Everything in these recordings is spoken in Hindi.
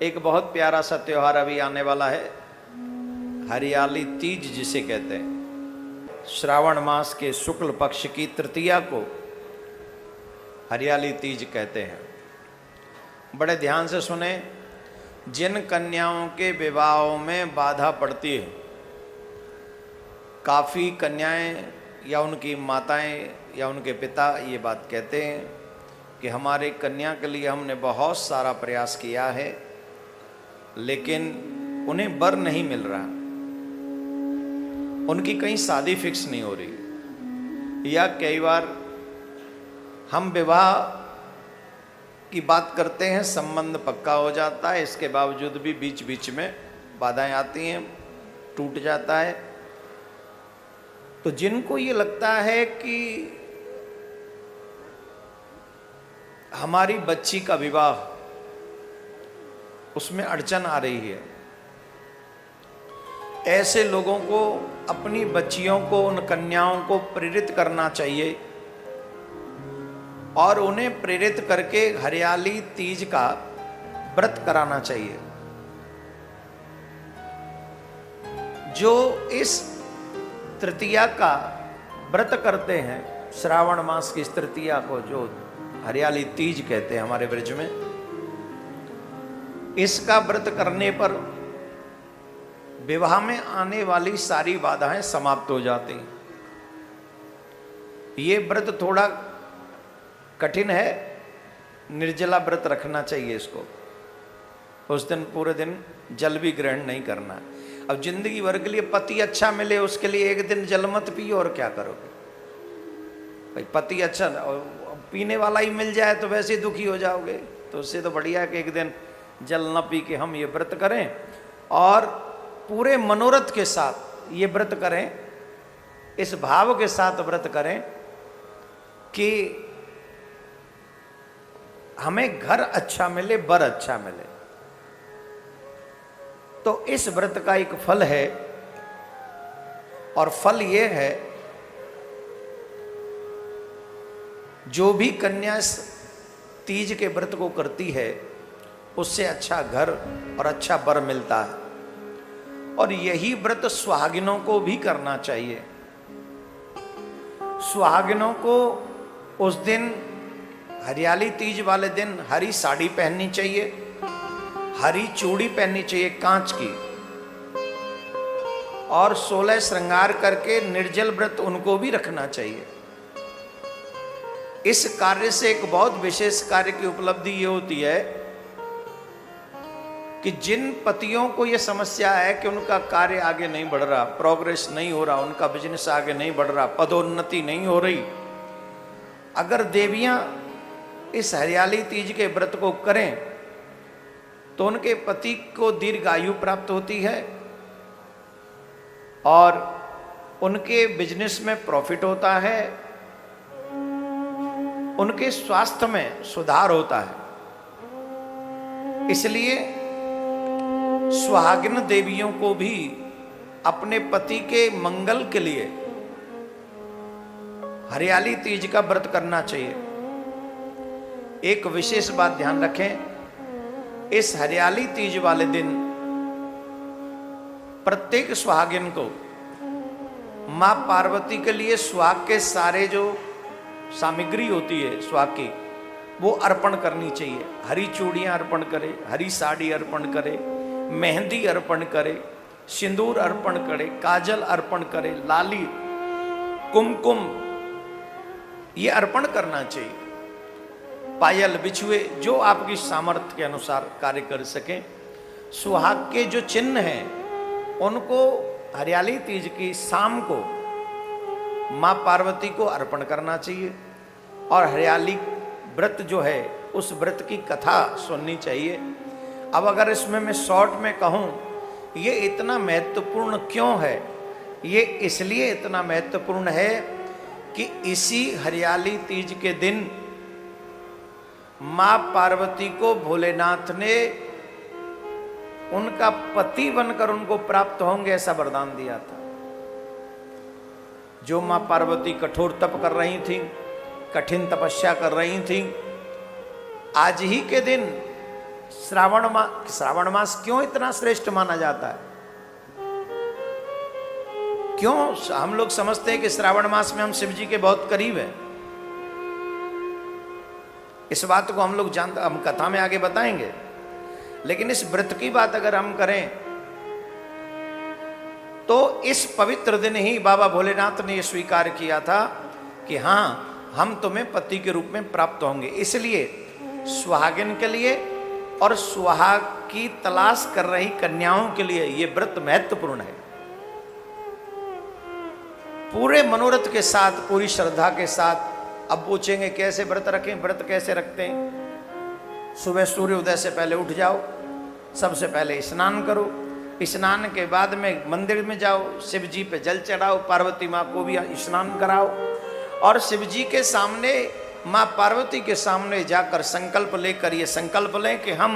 एक बहुत प्यारा सा त्योहार अभी आने वाला है, हरियाली तीज जिसे कहते हैं। श्रावण मास के शुक्ल पक्ष की तृतीया को हरियाली तीज कहते हैं। बड़े ध्यान से सुने। जिन कन्याओं के विवाहों में बाधा पड़ती है, काफ़ी कन्याएं या उनकी माताएं या उनके पिता ये बात कहते हैं कि हमारे कन्या के लिए हमने बहुत सारा प्रयास किया है, लेकिन उन्हें वर नहीं मिल रहा, उनकी कहीं शादी फिक्स नहीं हो रही, या कई बार हम विवाह की बात करते हैं, संबंध पक्का हो जाता है, इसके बावजूद भी बीच बीच में बाधाएं आती हैं, टूट जाता है। तो जिनको ये लगता है कि हमारी बच्ची का विवाह, उसमें अड़चन आ रही है, ऐसे लोगों को अपनी बच्चियों को, उन कन्याओं को प्रेरित करना चाहिए और उन्हें प्रेरित करके हरियाली तीज का व्रत कराना चाहिए। जो इस तृतीया का व्रत करते हैं, श्रावण मास की इस तृतीया को जो हरियाली तीज कहते हैं हमारे ब्रज में, इसका व्रत करने पर विवाह में आने वाली सारी बाधाएं समाप्त हो जाती हैं। ये व्रत थोड़ा कठिन है, निर्जला व्रत रखना चाहिए इसको। उस दिन पूरे दिन जल भी ग्रहण नहीं करना। अब जिंदगी भर के लिए पति अच्छा मिले, उसके लिए एक दिन जल मत पियो और क्या करोगे भाई। पति अच्छा पीने वाला ही मिल जाए तो वैसे ही दुखी हो जाओगे, तो उससे तो बढ़िया है कि एक दिन जल न पी के हम ये व्रत करें और पूरे मनोरथ के साथ ये व्रत करें, इस भाव के साथ व्रत करें कि हमें घर अच्छा मिले, वर अच्छा मिले। तो इस व्रत का एक फल है, और फल ये है, जो भी कन्या इस तीज के व्रत को करती है, उससे अच्छा घर और अच्छा वर मिलता है। और यही व्रत सुहागिनों को भी करना चाहिए। सुहागिनों को उस दिन, हरियाली तीज वाले दिन, हरी साड़ी पहननी चाहिए, हरी चूड़ी पहननी चाहिए कांच की, और 16 श्रृंगार करके निर्जल व्रत उनको भी रखना चाहिए। इस कार्य से एक बहुत विशेष कार्य की उपलब्धि ये होती है कि जिन पतियों को ये समस्या है कि उनका कार्य आगे नहीं बढ़ रहा, प्रोग्रेस नहीं हो रहा, उनका बिजनेस आगे नहीं बढ़ रहा, पदोन्नति नहीं हो रही, अगर देवियां इस हरियाली तीज के व्रत को करें तो उनके पति को दीर्घायु प्राप्त होती है और उनके बिजनेस में प्रॉफिट होता है, उनके स्वास्थ्य में सुधार होता है। इसलिए सुहागिन देवियों को भी अपने पति के मंगल के लिए हरियाली तीज का व्रत करना चाहिए। एक विशेष बात ध्यान रखें, इस हरियाली तीज वाले दिन प्रत्येक सुहागिन को मां पार्वती के लिए सुहाग के सारे जो सामग्री होती है सुहाग की, वो अर्पण करनी चाहिए। हरी चूड़ियां अर्पण करे, हरी साड़ी अर्पण करे, मेहंदी अर्पण करे, सिंदूर अर्पण करे, काजल अर्पण करे, लाली, कुमकुम, ये अर्पण करना चाहिए। पायल, बिछुए, जो आपकी सामर्थ्य के अनुसार कार्य कर सकें। सुहाग के जो चिन्ह हैं उनको हरियाली तीज की शाम को मां पार्वती को अर्पण करना चाहिए, और हरियाली व्रत जो है उस व्रत की कथा सुननी चाहिए। अब अगर इसमें मैं शॉर्ट में कहूँ, ये इतना महत्वपूर्ण क्यों है? ये इसलिए इतना महत्वपूर्ण है कि इसी हरियाली तीज के दिन मां पार्वती को भोलेनाथ ने उनका पति बनकर उनको प्राप्त होंगे ऐसा वरदान दिया था। जो मां पार्वती कठोर तप कर रही थी, कठिन तपस्या कर रही थी, आज ही के दिन श्रावण मास क्यों इतना श्रेष्ठ माना जाता है? क्यों हम लोग समझते हैं कि श्रावण मास में हम शिव जी के बहुत करीब हैं? इस बात को हम लोग जानते, हम कथा में आगे बताएंगे। लेकिन इस व्रत की बात अगर हम करें तो इस पवित्र दिन ही बाबा भोलेनाथ ने यह स्वीकार किया था कि हाँ, हम तुम्हें पति के रूप में प्राप्त होंगे। इसलिए सुहागिन के लिए और सुहाग की तलाश कर रही कन्याओं के लिए यह व्रत महत्वपूर्ण है। पूरे मनोरथ के साथ, पूरी श्रद्धा के साथ। अब पूछेंगे कैसे व्रत रखें? व्रत कैसे रखते हैं? सुबह सूर्योदय से पहले उठ जाओ, सबसे पहले स्नान करो, स्नान के बाद में मंदिर में जाओ, शिव जी पे जल चढ़ाओ, पार्वती माँ को भी स्नान कराओ और शिव जी के सामने, माँ पार्वती के सामने जाकर संकल्प लेकर ये संकल्प लें कि हम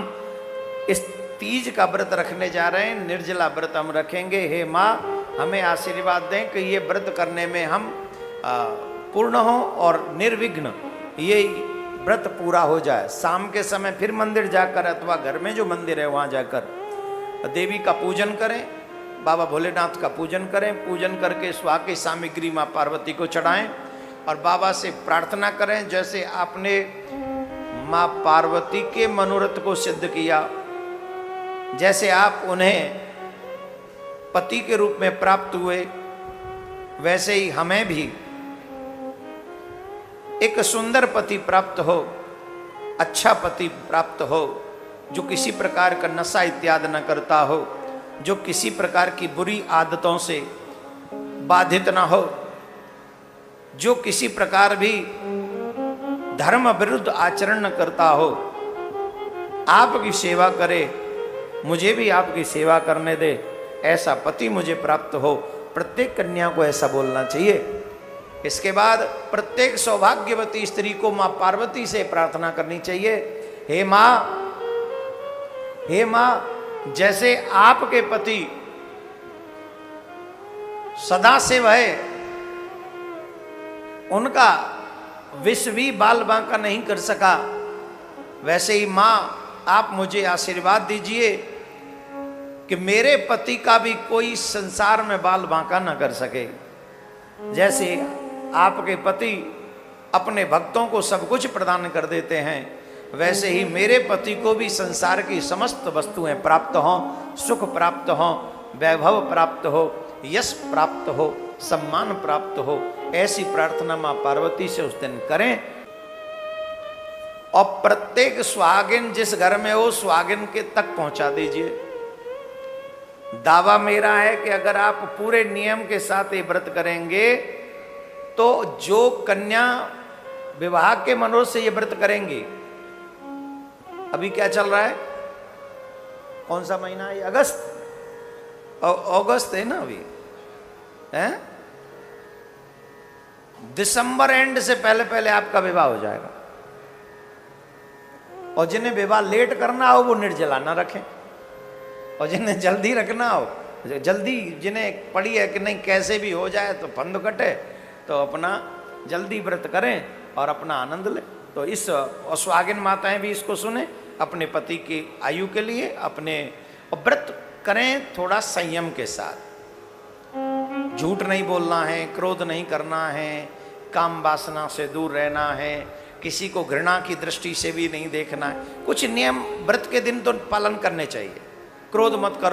इस तीज का व्रत रखने जा रहे हैं, निर्जला व्रत हम रखेंगे। हे माँ, हमें आशीर्वाद दें कि ये व्रत करने में हम पूर्ण हो और निर्विघ्न ये व्रत पूरा हो जाए। शाम के समय फिर मंदिर जाकर अथवा घर में जो मंदिर है वहाँ जाकर देवी का पूजन करें, बाबा भोलेनाथ का पूजन करें। पूजन करके सुहाग की सामग्री माँ पार्वती को चढ़ाएं और बाबा से प्रार्थना करें, जैसे आपने माँ पार्वती के मनोरथ को सिद्ध किया, जैसे आप उन्हें पति के रूप में प्राप्त हुए, वैसे ही हमें भी एक सुंदर पति प्राप्त हो, अच्छा पति प्राप्त हो, जो किसी प्रकार का नशा इत्यादि न करता हो, जो किसी प्रकार की बुरी आदतों से बाधित न हो, जो किसी प्रकार भी धर्म विरुद्ध आचरण न करता हो, आपकी सेवा करे, मुझे भी आपकी सेवा करने दे, ऐसा पति मुझे प्राप्त हो। प्रत्येक कन्या को ऐसा बोलना चाहिए। इसके बाद प्रत्येक सौभाग्यवती स्त्री को माँ पार्वती से प्रार्थना करनी चाहिए, हे माँ, जैसे आपके पति सदाशिव है, उनका विष भी बाल बांका नहीं कर सका, वैसे ही माँ आप मुझे आशीर्वाद दीजिए कि मेरे पति का भी कोई संसार में बाल बांका न कर सके। जैसे आपके पति अपने भक्तों को सब कुछ प्रदान कर देते हैं, वैसे ही मेरे पति को भी संसार की समस्त वस्तुएं प्राप्त हों, सुख प्राप्त हों, वैभव प्राप्त हो, यश प्राप्त हो, सम्मान प्राप्त हो। ऐसी प्रार्थना माँ पार्वती से उस दिन करें। और प्रत्येक सुहागिन जिस घर में हो, सुहागिन के तक पहुंचा दीजिए। दावा मेरा है कि अगर आप पूरे नियम के साथ ये व्रत करेंगे तो जो कन्या विवाह के मनोरथ से ये व्रत करेंगी, अभी क्या चल रहा है, कौन सा महीना है? अगस्त, अगस्त है ना अभी, है? दिसंबर एंड से पहले पहले आपका विवाह हो जाएगा। और जिन्हें विवाह लेट करना हो वो निर्जला ना रखें, और जिन्हें जल्दी रखना हो, जल्दी जिन्हें पड़ी है कि नहीं कैसे भी हो जाए तो फंद कटे, तो अपना जल्दी व्रत करें और अपना आनंद लें। तो इस सुहागिन माताएं भी इसको सुने, अपने पति की आयु के लिए अपने व्रत करें थोड़ा संयम के साथ। झूठ नहीं बोलना है, क्रोध नहीं करना है, काम वासना से दूर रहना है, किसी को घृणा की दृष्टि से भी नहीं देखना है। कुछ नियम व्रत के दिन तो पालन करने चाहिए। क्रोध मत करो।